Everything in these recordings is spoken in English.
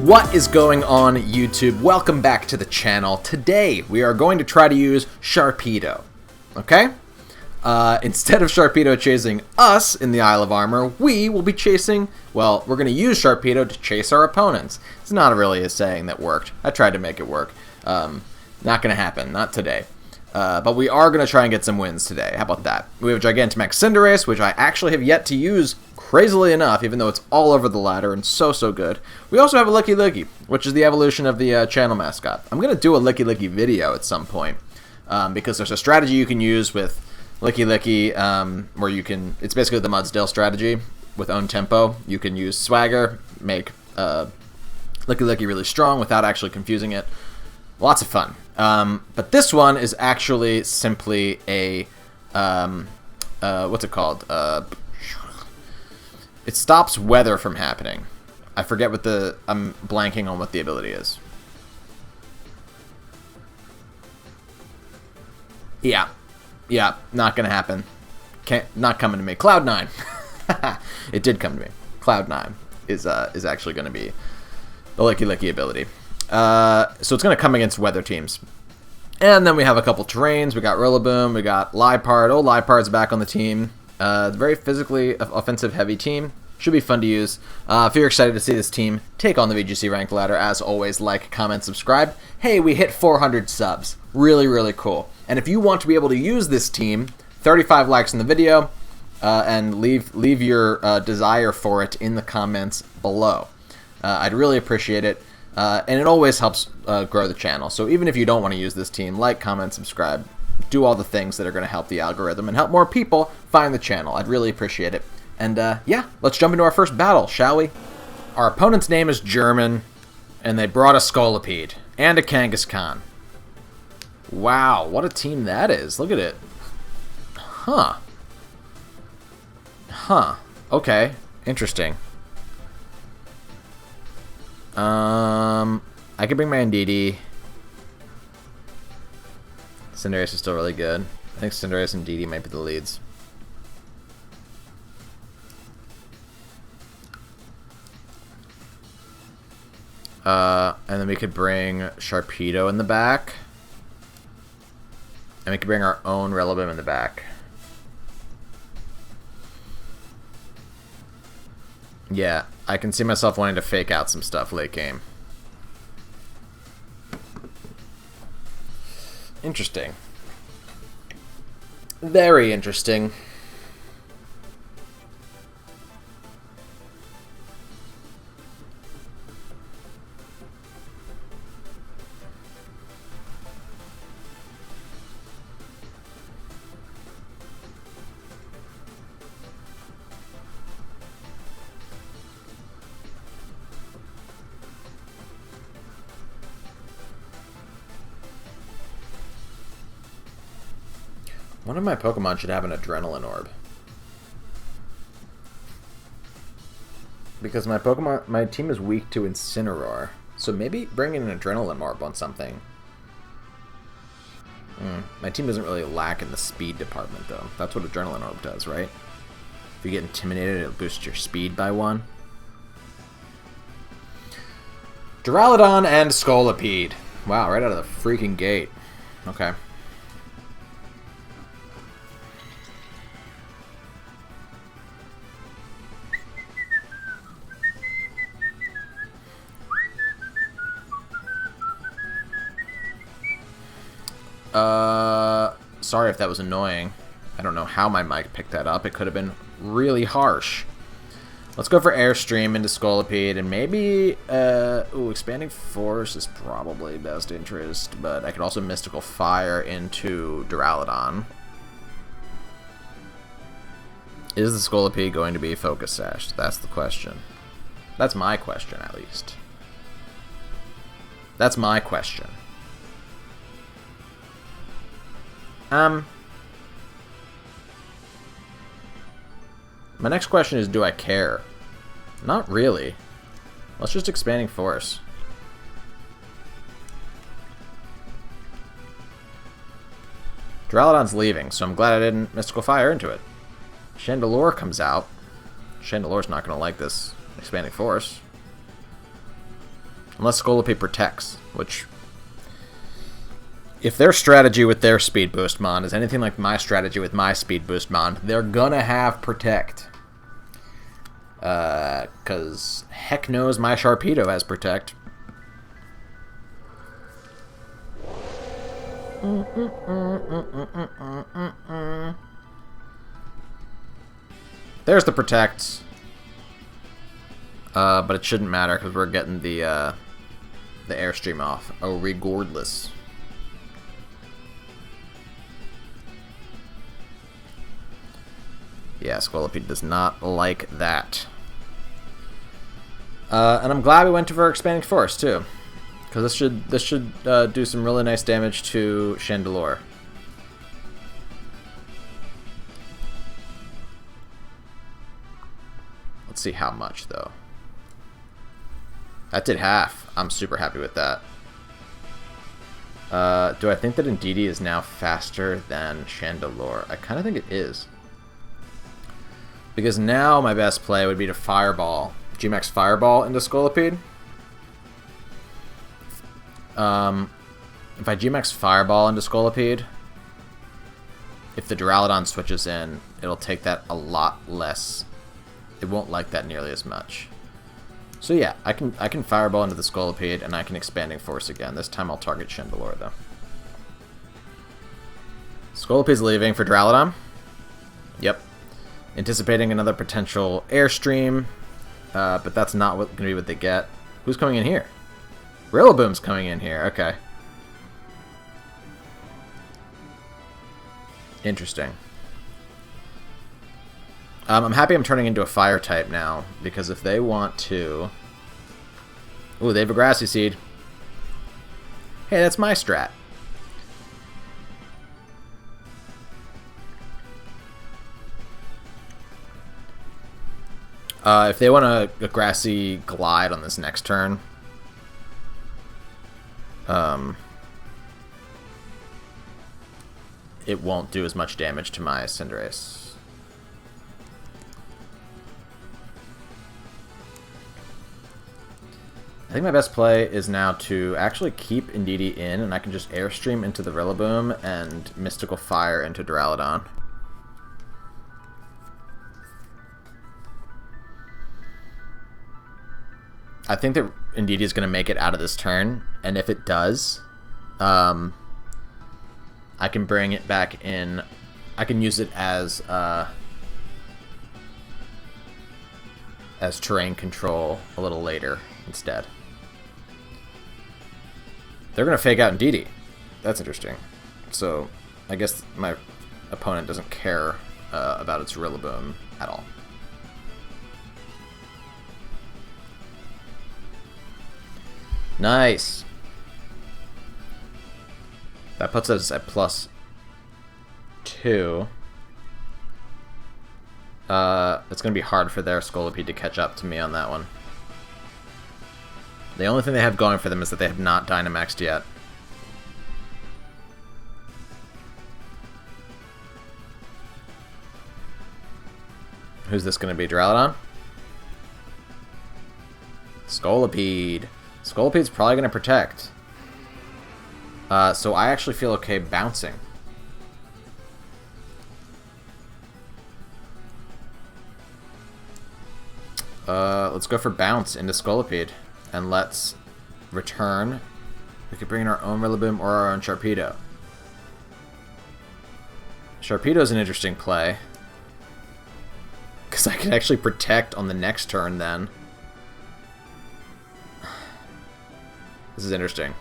What is going on, YouTube? Welcome back to the channel. Today we are going to try to use Sharpedo. Okay? Instead of Sharpedo chasing us in the Isle of Armor, we will be chasing, well, we're going to use Sharpedo to chase our opponents. It's not really a saying that worked. I tried to make it work. Not going to happen. Not today. But we are going to try and get some wins today. How about that? We have Gigantamax Cinderace, which I actually have yet to use, crazily enough, even though it's all over the ladder and so good. We also have a Lickilicky, which is the evolution of the channel mascot. I'm going to do a Lickilicky video at some point, because there's a strategy you can use with Lickilicky, where you can, it's basically the Mudsdale strategy with own tempo. You can use Swagger, make Lickilicky really strong without actually confusing it. Lots of fun. But this one is actually simply a, what's it called? It stops weather from happening. I forget what the, I'm blanking on what the ability is. Yeah, not gonna happen. Not coming to me. Cloud9. It did come to me. Cloud9 is actually gonna be the Lickilicky ability. So it's going to come against weather teams. And then we have a couple terrains. We got Rillaboom. We got Liepard. Oh, Liepard's back on the team. Very physically offensive heavy team. Should be fun to use. If you're excited to see this team take on the VGC ranked ladder, as always, like, comment, subscribe. Hey, we hit 400 subs. Really cool. And if you want to be able to use this team, 35 likes in the video, and leave your desire for it in the comments below. I'd really appreciate it. And it always helps grow the channel. So even if you don't want to use this team, like, comment, subscribe, do all the things that are going to help the algorithm and help more people find the channel. I'd really appreciate it. And yeah, let's jump into our first battle, shall we? Our opponent's name is German, and they brought a Scolipede and a Kangaskhan. Wow, what a team that is. Look at it. Huh. Okay, interesting. I could bring my Indeedee. Cinderace is still really good. I think Cinderace and Indeedee might be the leads. And then we could bring Sharpedo in the back. And we could bring our own Rillaboom in the back. Yeah, I can see myself wanting to fake out some stuff late game. Interesting. Very interesting. One of my Pokemon should have an Adrenaline Orb. Because my team is weak to Incineroar. So maybe bringing an Adrenaline Orb on something. My team doesn't really lack in the speed department, though. That's what Adrenaline Orb does, right? If you get intimidated, it'll boost your speed by 1. Duraludon and Scolipede. Wow, right out of the freaking gate. Okay. Sorry if that was annoying. I don't know how my mic picked that up. It could have been really harsh. Let's go for Airstream into Scolipede, and maybe, ooh, Expanding Force is probably best interest, but I could also Mystical Fire into Duraludon. Is the Scolipede going to be Focus Sash? That's the question. That's my question, at least. That's my question. My next question is, do I care? Not really. Let's just Expanding Force. Duraludon's leaving, so I'm glad I didn't Mystical Fire into it. Chandelure comes out. Chandelure's not going to like this Expanding Force. Unless Scolipede protects, which... If their strategy with their Speed Boost Mon is anything like my strategy with my Speed Boost Mon, they're gonna have Protect. Because heck knows my Sharpedo has Protect. There's the Protect. But it shouldn't matter because we're getting the Airstream off. Oh, regardless. Yeah, Scolipede does not like that. And I'm glad we went for Expanding Force too, because this should do some really nice damage to Chandelure. Let's see how much though. That did half. I'm super happy with that. Do I think that Indeedee is now faster than Chandelure? I kind of think it is. Because now my best play would be to Fireball. Gmax Fireball into Scolipede. If I Gmax Fireball into Scolipede, if the Duraludon switches in, it'll take that a lot less. It won't like that nearly as much. So yeah, I can Fireball into the Scolipede, and I can Expanding Force again. This time I'll target Chandelure, though. Scolipede's leaving for Duraludon. Yep. Anticipating another potential Airstream, but that's not going to be what they get. Who's coming in here? Rillaboom's coming in here. Okay. Interesting. I'm happy I'm turning into a Fire type now, because if they want to... Ooh, they have a Grassy Seed. Hey, that's my strat. If they want a Grassy Glide on this next turn, it won't do as much damage to my Cinderace. I think my best play is now to actually keep Indeedee in, and I can just Airstream into the Rillaboom and Mystical Fire into Duraludon. I think that Indeedee is going to make it out of this turn, and if it does, I can bring it back in. I can use it as terrain control a little later instead. They're going to fake out Indeedee. That's interesting. So I guess my opponent doesn't care about its Rillaboom at all. Nice. That puts us at +2. It's going to be hard for their Scolipede to catch up to me on that one. The only thing they have going for them is that they have not Dynamaxed yet. Who's this going to be? Duraludon? Scolipede. Scolipede's probably going to protect. So I actually feel okay bouncing. Let's go for bounce into Scolipede. And let's return. We could bring in our own Rillaboom or our own Sharpedo. Sharpedo's an interesting play. Because I can actually protect on the next turn then. This is interesting.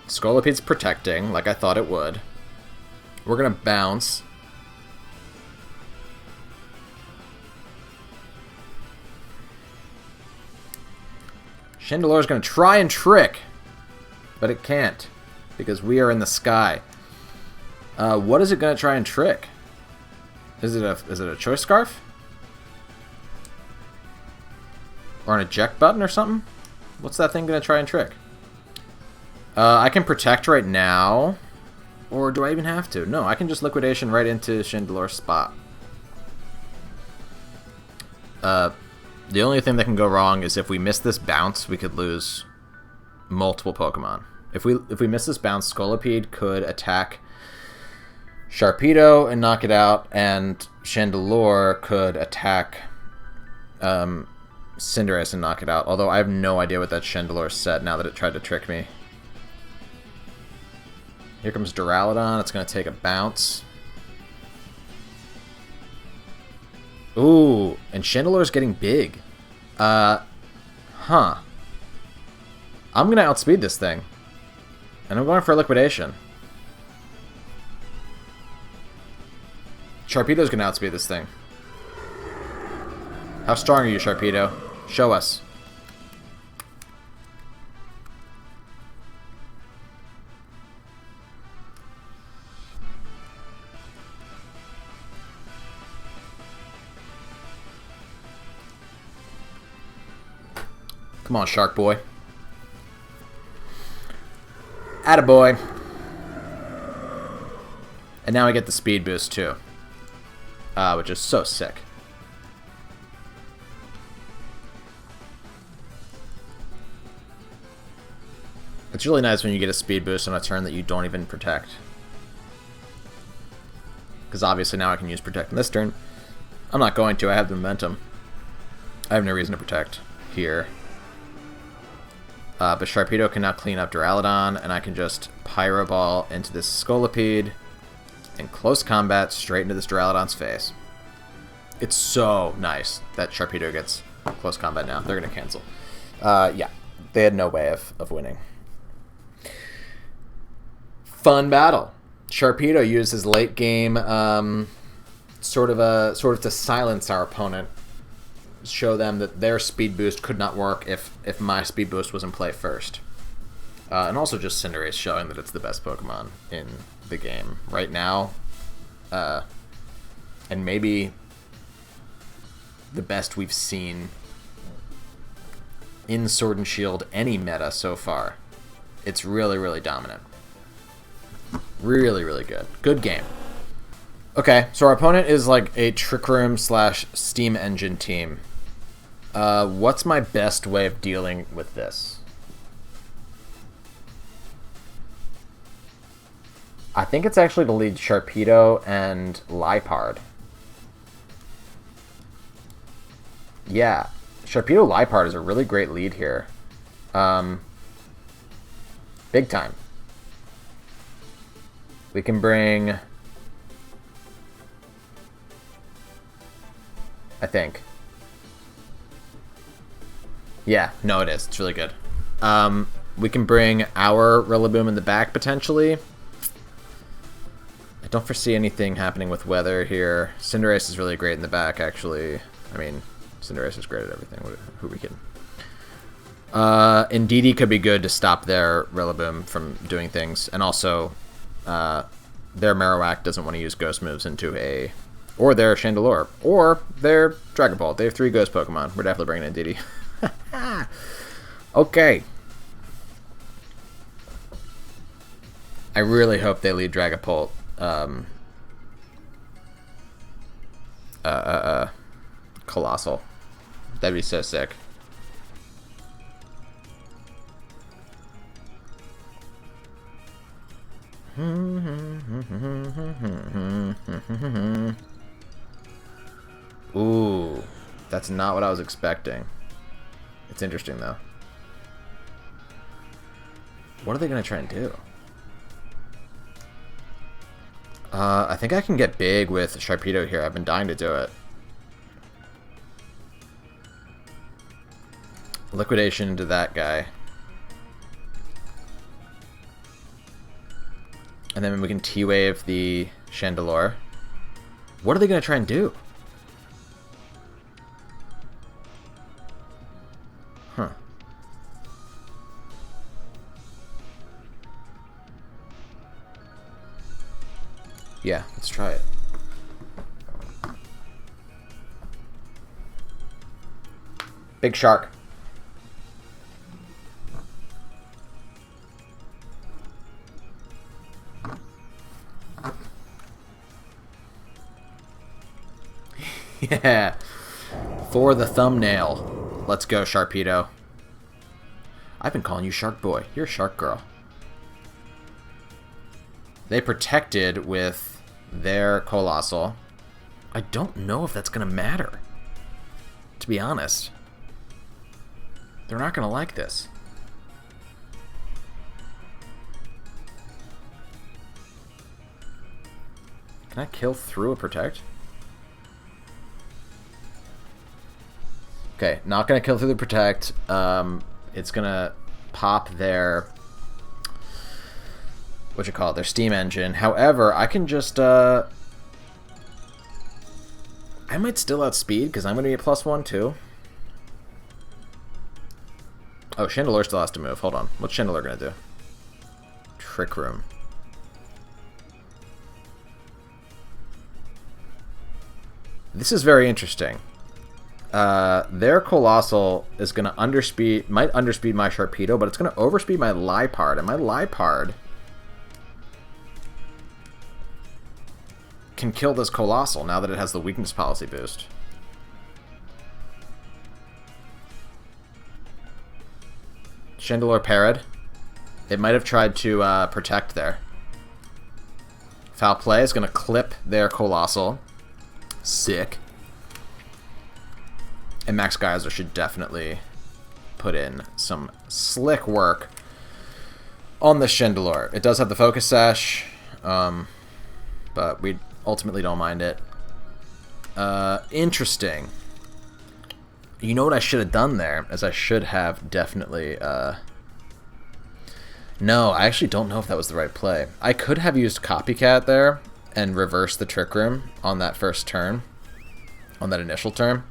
Scolipede's protecting, like I thought it would. We're going to bounce. Chandelure's going to try and trick, but it can't, because we are in the sky. What is it going to try and trick? Is it a Choice Scarf? Or an eject button or something? What's that thing going to try and trick? I can protect right now. Or do I even have to? No, I can just liquidation right into Chandelure's spot. The only thing that can go wrong is if we miss this bounce, we could lose multiple Pokemon. If we miss this bounce, Scolipede could attack Sharpedo and knock it out, and Chandelure could attack Cinderace and knock it out. Although I have no idea what that Chandelure said now that it tried to trick me. Here comes Duraludon. It's going to take a bounce. Ooh, and Chandelure's getting big. I'm going to outspeed this thing. And I'm going for Liquidation. Sharpedo's going to outspeed this thing. How strong are you, Sharpedo? Show us. Come on, Shark Boy. Attaboy. And now I get the speed boost too. Which is so sick. It's really nice when you get a speed boost on a turn that you don't even protect. Because obviously now I can use protect in this turn. I'm not going to, I have the momentum. I have no reason to protect here. But Sharpedo can now clean up Duraludon, and I can just Pyro Ball into this Scolipede in close combat straight into this Duraludon's face. It's so nice that Sharpedo gets close combat now. They're going to cancel. Yeah, they had no way of winning. Fun battle. Sharpedo used his late game sort of to silence our opponent. Show them that their speed boost could not work if my speed boost was in play first. And also just Cinderace showing that it's the best Pokemon in the game right now. And maybe the best we've seen in Sword and Shield any meta so far. It's really, really dominant. Really, really good. Good game. Okay, so our opponent is like a Trick Room / Steam Engine team. What's my best way of dealing with this? I think it's actually to lead Sharpedo and Liepard. Yeah, Sharpedo Liepard is a really great lead here. Big time. We can bring... I think. Yeah, no it is. It's really good. We can bring our Rillaboom in the back, potentially. I don't foresee anything happening with weather here. Cinderace is really great in the back, actually. I mean, Cinderace is great at everything. Who are we kidding? Indeedee could be good to stop their Rillaboom from doing things. And also, their Marowak doesn't want to use ghost moves into a... Or their Chandelure. Or their Dragon Ball. They have 3 ghost Pokemon. We're definitely bringing Indeedee. Okay. I really hope they lead Dragapult. Colossal. That'd be so sick. Ooh, that's not what I was expecting. It's interesting, though. What are they going to try and do? I think I can get big with Sharpedo here. I've been dying to do it. Liquidation into that guy. And then we can T-Wave the Chandelure. What are they going to try and do? Huh. Yeah, let's try it. Big Shark. Yeah. For the thumbnail. Let's go, Sharpedo. I've been calling you Shark Boy. You're Shark Girl. They protected with their Colossal. I don't know if that's going to matter, to be honest. They're not going to like this. Can I kill through a Protect? Okay, not going to kill through the Protect. It's going to pop their... what you call it? Their Steam Engine. However, I can just... I might still outspeed, because I'm going to be at +1 too. Oh, Chandelure still has to move. Hold on. What's Chandelure going to do? Trick Room. This is very interesting. Their Colossal is going to underspeed, might underspeed my Sharpedo, but it's going to overspeed my Liepard. And my Liepard can kill this Colossal now that it has the weakness policy boost. Chandelure parried. It might have tried to protect there. Foul Play is going to clip their Colossal. Sick. And Max Geyser should definitely put in some slick work on the Chandelure. It does have the Focus Sash, but we ultimately don't mind it. Interesting. You know what I should have done there? Is I should have definitely... No, I actually don't know if that was the right play. I could have used Copycat there and reversed the Trick Room on that first turn. On that initial turn.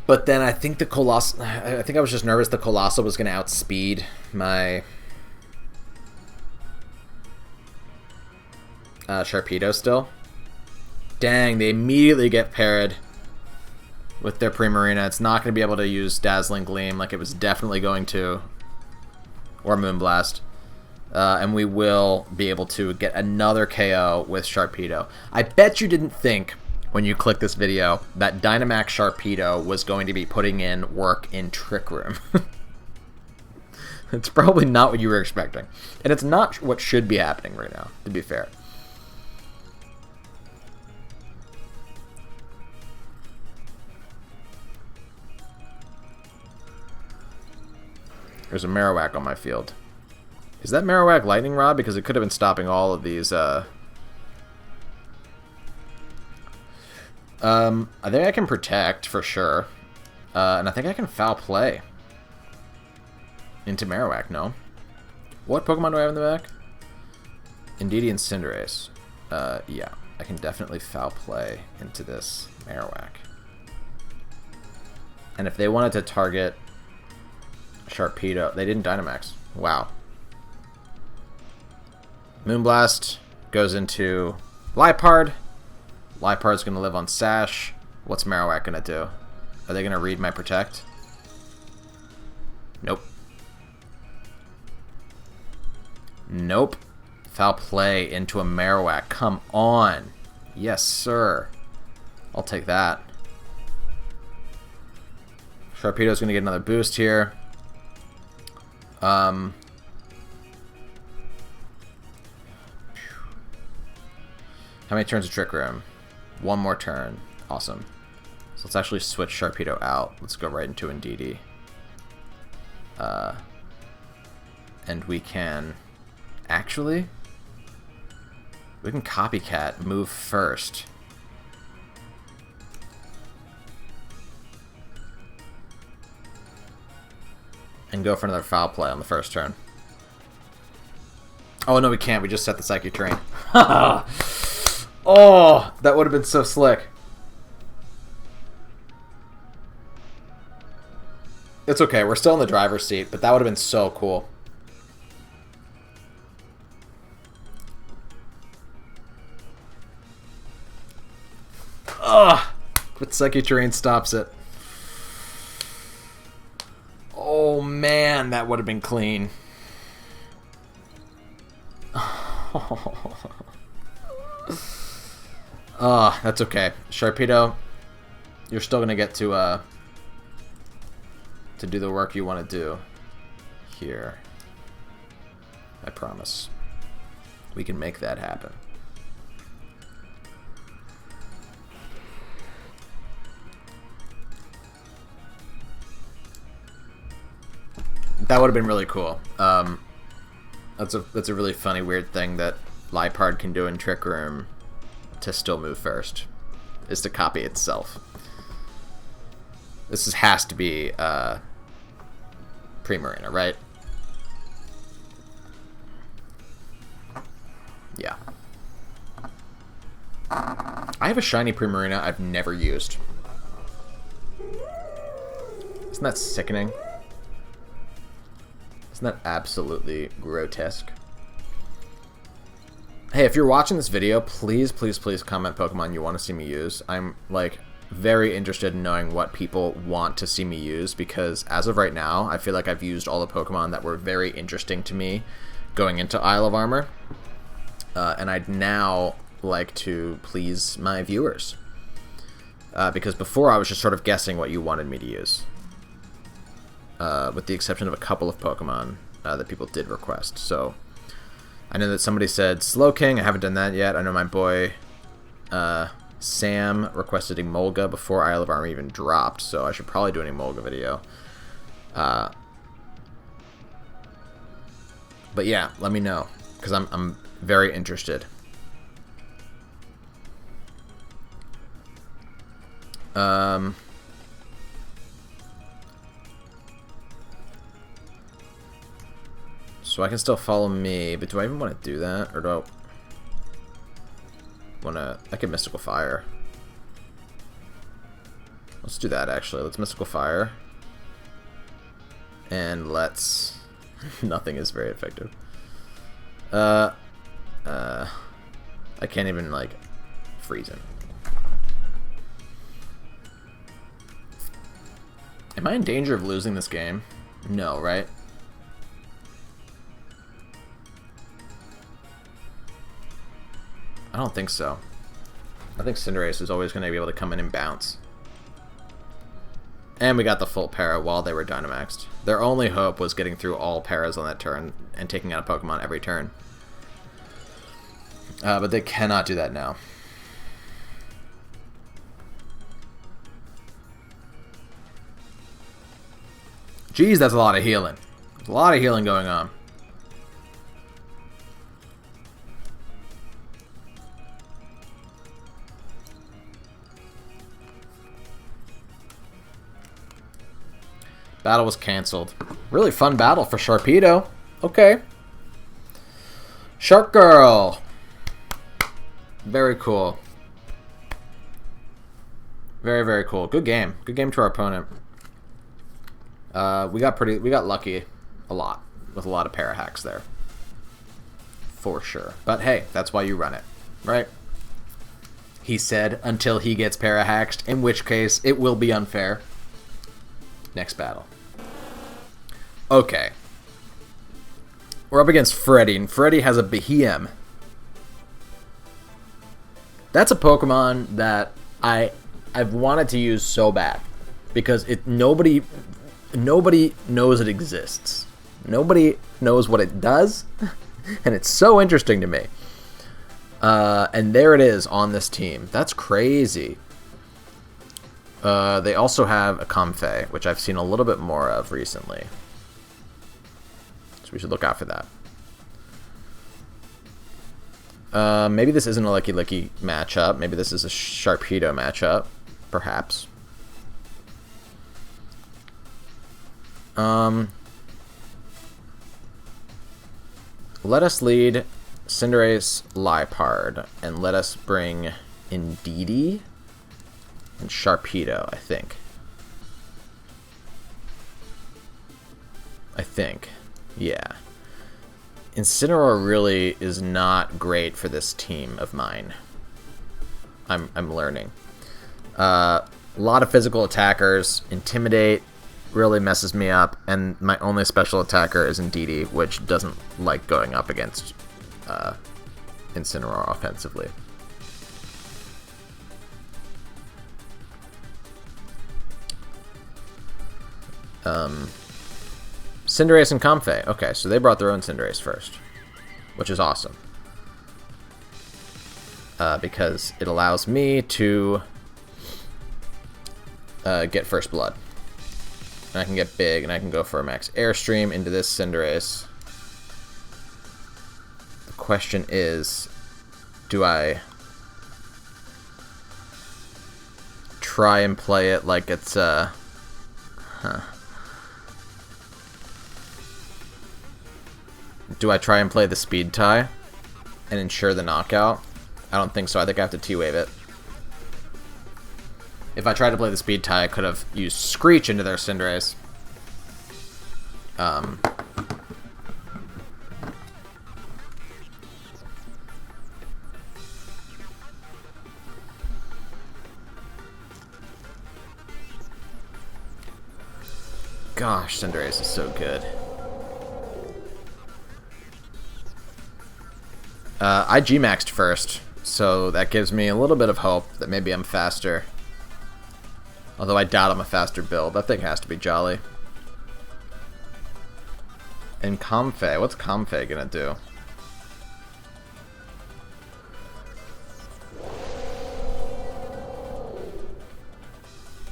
But then I think the Colossal... I think I was just nervous the Colossal was going to outspeed my... Sharpedo still. Dang, they immediately get parried with their Primarina. It's not going to be able to use Dazzling Gleam like it was definitely going to. Or Moonblast. And we will be able to get another KO with Sharpedo. I bet you didn't think, when you click this video, that Dynamax Sharpedo was going to be putting in work in Trick Room. It's probably not what you were expecting. And it's not what should be happening right now, to be fair. There's a Marowak on my field. Is that Marowak Lightning Rod? Because it could have been stopping all of these, I think I can Protect, for sure. And I think I can Foul Play into Marowak, no? What Pokemon do I have in the back? Indeedee and Cinderace. Yeah. I can definitely Foul Play into this Marowak. And if they wanted to target Sharpedo... They didn't Dynamax. Wow. Moonblast goes into Liepard. Liepard's going to live on Sash. What's Marowak going to do? Are they going to read my Protect? Nope. Nope. Foul Play into a Marowak. Come on. Yes, sir. I'll take that. Sharpedo's going to get another boost here. How many turns of Trick Room? One more turn. Awesome. So let's actually switch Sharpedo out. Let's go right into Indeedee. And we can... Actually... We can Copycat, move first. And go for another Foul Play on the first turn. Oh, no, we can't. We just set the Psychic Terrain. Oh, that would have been so slick. It's okay. We're still in the driver's seat, but that would have been so cool. Ugh. But Psychic Terrain stops it. Oh man, that would have been clean. That's okay. Sharpedo, you're still gonna get to do the work you want to do here. I promise. We can make that happen. That would have been really cool. That's a really funny, weird thing that Liepard can do in Trick Room to still move first, is to copy itself. This has to be Primarina, right? Yeah. I have a shiny Primarina I've never used. Isn't that sickening? Isn't that absolutely grotesque? Hey, if you're watching this video, please, please, please comment Pokemon you want to see me use. I'm, like, very interested in knowing what people want to see me use, because as of right now, I feel like I've used all the Pokemon that were very interesting to me going into Isle of Armor. And I'd now like to please my viewers. Because before I was just sort of guessing what you wanted me to use. With the exception of a couple of Pokemon that people did request. So, I know that somebody said Slowking. I haven't done that yet. I know my boy Sam requested Emolga before Isle of Armor even dropped, so I should probably do an Emolga video. But yeah, let me know, because I'm very interested. So I can still follow me, but do I even want to do that? Or do I want to... I can Mystical Fire. Let's do that, actually. Let's Mystical Fire. And let's... Nothing is very effective. I can't even, like, freeze him. Am I in danger of losing this game? No, right? I don't think so. I think Cinderace is always going to be able to come in and bounce. And we got the full para while they were Dynamaxed. Their only hope was getting through all paras on that turn and taking out a Pokemon every turn. But they cannot do that now. Jeez, that's a lot of healing. There's a lot of healing going on. Battle was canceled. Really fun battle for Sharpedo. Okay. Shark Girl. Very cool. Very, very cool. Good game. Good game to our opponent. We got lucky a lot with a lot of para hacks there. For sure. But hey, that's why you run it, right? He said until he gets para hacked, in which case it will be unfair. Next battle. Okay. We're up against Freddy, and Freddy has a Behem. That's a Pokemon that I've wanted to use so bad, because nobody knows it exists. Nobody knows what it does, and it's so interesting to me. And there it is on this team. That's crazy. They also have a Comfey, which I've seen a little bit more of recently. So we should look out for that. Maybe this isn't a Licky Licky matchup. Maybe this is a Sharpedo matchup. Perhaps. Let us lead Cinderace Liepard, and let us bring Indeedee and Sharpedo, I think. Yeah. Incineroar really is not great for this team of mine. I'm learning. A lot of physical attackers. Intimidate really messes me up, and my only special attacker is Indeedee, which doesn't like going up against Incineroar offensively. Cinderace and Comfey. Okay, so they brought their own Cinderace first, which is awesome. Because it allows me to get First Blood. And I can get big, and I can go for a max Airstream into this Cinderace. The question is, do I try and play it like it's Do I try and play the speed tie and ensure the knockout? I don't think so. I think I have to T-Wave it. If I tried to play the speed tie, I could have used Screech into their Cinderace. Gosh, Cinderace is so good. I G-maxed first, so that gives me a little bit of hope that maybe I'm faster. Although I doubt I'm a faster build. That thing has to be Jolly. And Comfey. What's Comfey gonna do?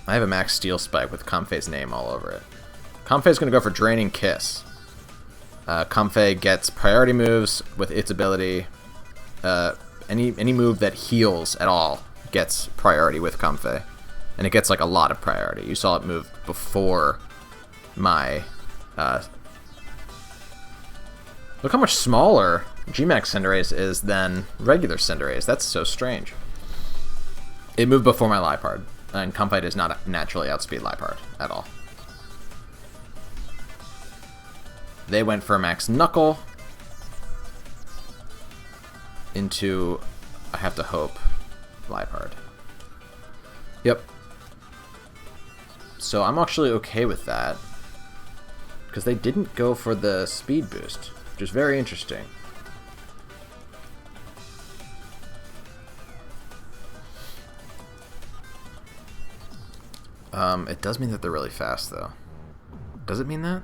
I have a max Steel Spike with Comfey's name all over it. Comfey's gonna go for Draining Kiss. Comfey gets priority moves with its ability. Any move that heals at all gets priority with Comfey. And it gets like a lot of priority. You saw it move before my... Look how much smaller G-Max Cinderace is than regular Cinderace. That's so strange. It moved before my Liepard. And Comfey does not naturally outspeed Liepard at all. They went for a max Knuckle into, I have to hope, Liepard. Yep. So I'm actually okay with that, because they didn't go for the speed boost, which is very interesting. It does mean that they're really fast, though. Does it mean that?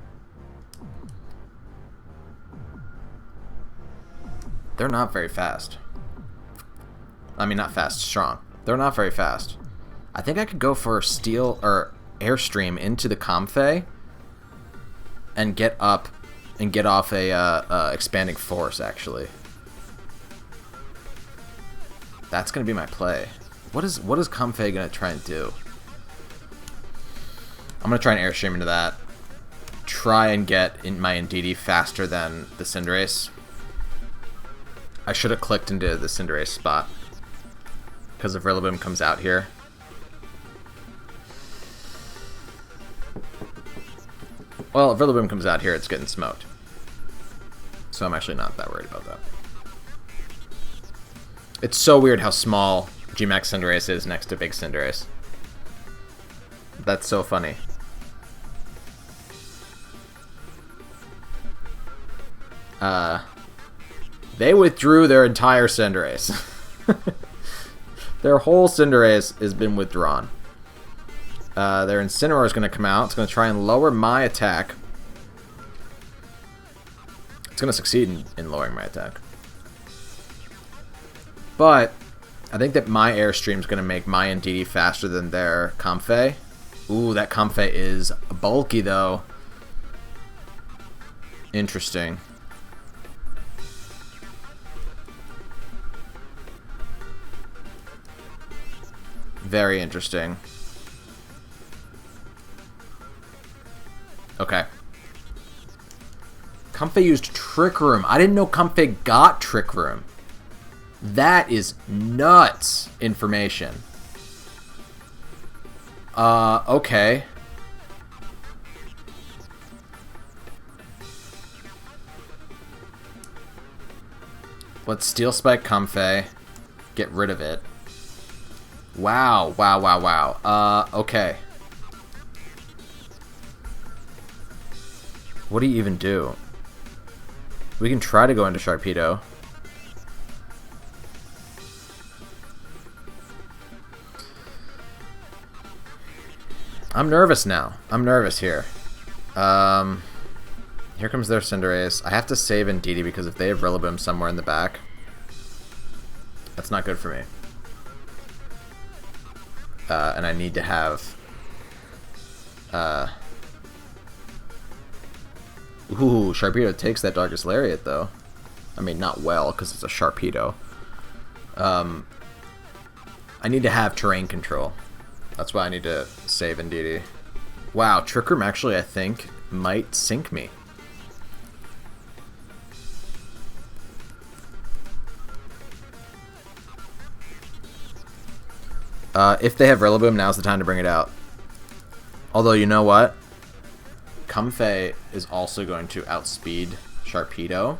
They're not very fast. I mean, not fast, strong. They're not very fast. I think I could go for Steel or Airstream into the Comfey and get up and get off a Expanding Force, actually. That's gonna be my play. What is Comfey gonna try and do? I'm gonna try and Airstream into that. Try and get in my Indeedee faster than the Cinderace. I should have clicked into the Cinderace spot, because if Rillaboom comes out here. Well, if Rillaboom comes out here, it's getting smoked. So I'm actually not that worried about that. It's so weird how small G-Max Cinderace is next to Big Cinderace. That's so funny. They withdrew their entire Cinderace. Their whole Cinderace has been withdrawn. Their Incineroar is going to come out. It's going to try and lower my attack. It's going to succeed in lowering my attack. But I think that my Airstream is going to make my Indeedee faster than their Comfey. Ooh, that Comfey is bulky, though. Interesting. Very interesting. Okay. Comfey used Trick Room. I didn't know Comfey got Trick Room. That is nuts information. Okay. Let's Steel Spike Comfey. Get rid of it. Wow, wow, wow, wow. Okay. What do you even do? We can try to go into Sharpedo. I'm nervous now. I'm nervous here. Here comes their Cinderace. I have to save Indeedee because if they have Rillaboom somewhere in the back, that's not good for me. And I need to have... Ooh, Sharpedo takes that Darkest Lariat, though. I mean, not well, because it's a Sharpedo. I need to have terrain control. That's why I need to save Indeedee. Wow, Trick Room actually, I think, might sink me. If they have Rillaboom, now's the time to bring it out. Although, you know what? Comfey is also going to outspeed Sharpedo.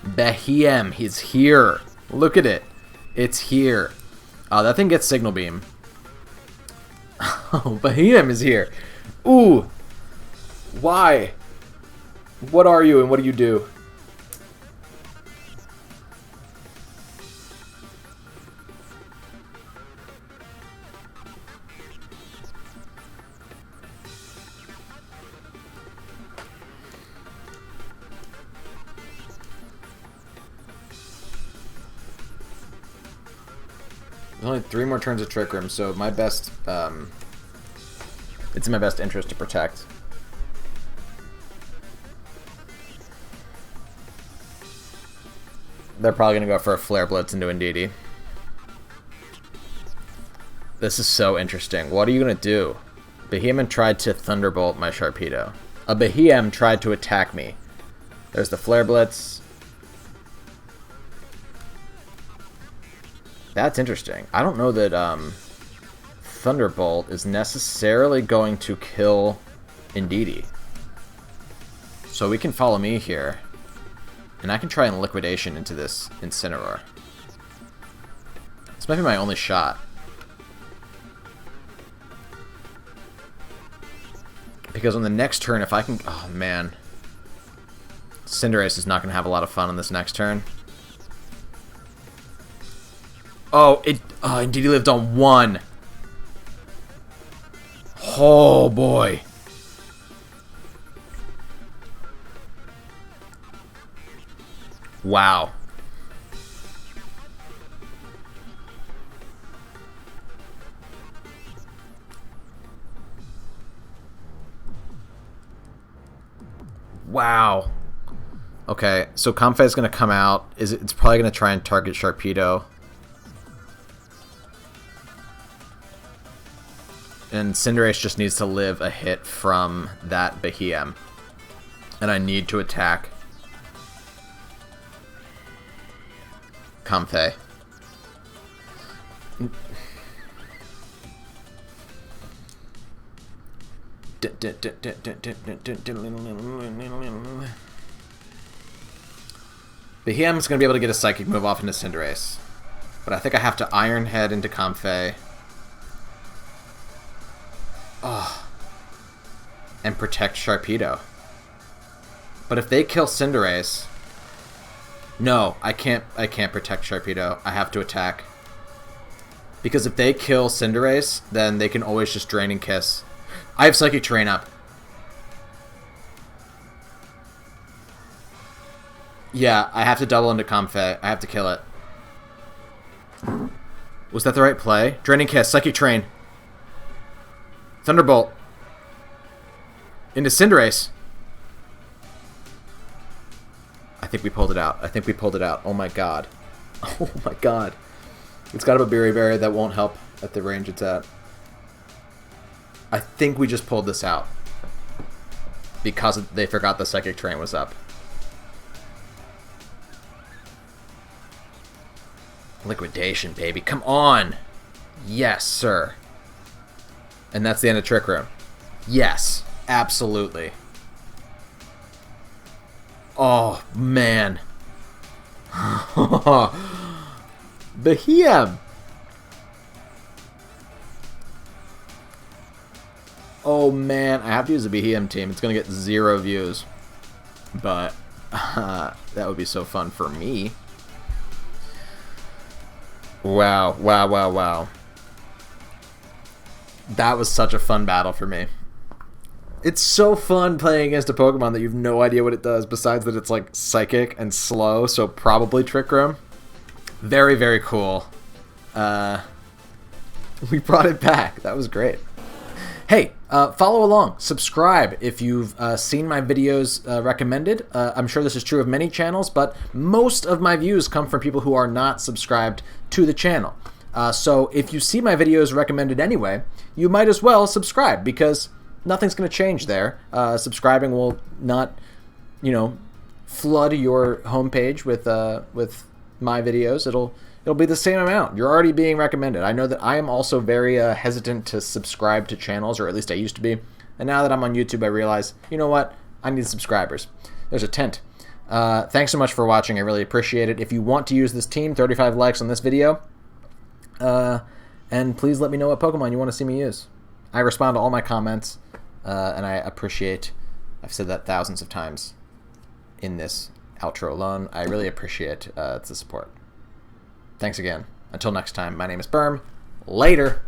Behem, he's here. Look at it. It's here. Oh, that thing gets Signal Beam. Oh, Behem is here. Ooh. Why? What are you and what do you do? There's only 3 more turns of Trick Room, so my best, it's in my best interest to protect. They're probably going to go for a Flare Blitz into Indeedee. This is so interesting. What are you going to do? Behemoth tried to Thunderbolt my Sharpedo. A Behem tried to attack me. There's the Flare Blitz. That's interesting. I don't know that Thunderbolt is necessarily going to kill Indeedee. So we can follow me here. And I can try and Liquidation into this Incineroar. This might be my only shot. Because on the next turn, if I can... Oh, man. Cinderace is not going to have a lot of fun on this next turn. Oh, Indeedee lived on 1. Oh, boy. Wow. Wow. Okay, so Comfey is going to come out. It's probably going to try and target Sharpedo. And Cinderace just needs to live a hit from that Behem. And I need to attack Comfey. Behem's going to be able to get a Psychic move off into Cinderace. But I think I have to Iron Head into Comfey. Oh. And protect Sharpedo. But if they kill Cinderace... No, I can't protect Sharpedo. I have to attack. Because if they kill Cinderace, then they can always just Drain and Kiss. I have Psychic Terrain up. Yeah, I have to double into Comfey. I have to kill it. Was that the right play? Drain and Kiss, Psychic Terrain. Thunderbolt. Into Cinderace. I think we pulled it out. I think we pulled it out. Oh my god. Oh my god. It's got a Berry Berry that won't help at the range it's at. I think we just pulled this out. Because they forgot the Psychic Terrain was up. Liquidation, baby. Come on. Yes, sir. And that's the end of Trick Room. Yes, absolutely. Oh, man. Behem. Oh, man. I have to use the Behem team. It's going to get 0 views. But that would be so fun for me. Wow. Wow, wow, wow. That was such a fun battle for me. It's so fun playing against a Pokemon that you have no idea what it does, besides that it's like psychic and slow, so probably Trick Room. Very, very cool. We brought it back. That was great. Hey, follow along. Subscribe if you've seen my videos recommended. I'm sure this is true of many channels, but most of my views come from people who are not subscribed to the channel. So if you see my videos recommended anyway, you might as well subscribe, because nothing's going to change there. Subscribing will not, flood your homepage with my videos. It'll be the same amount. You're already being recommended. I know that I am also very hesitant to subscribe to channels, or at least I used to be. And now that I'm on YouTube, I realize, you know what? I need subscribers. There's a tent. Thanks so much for watching. I really appreciate it. If you want to use this team, 35 likes on this video. And please let me know what Pokemon you want to see me use. I respond to all my comments, and I appreciate, I've said that thousands of times in this outro alone, I really appreciate the support. Thanks again. Until next time, my name is Berm. Later.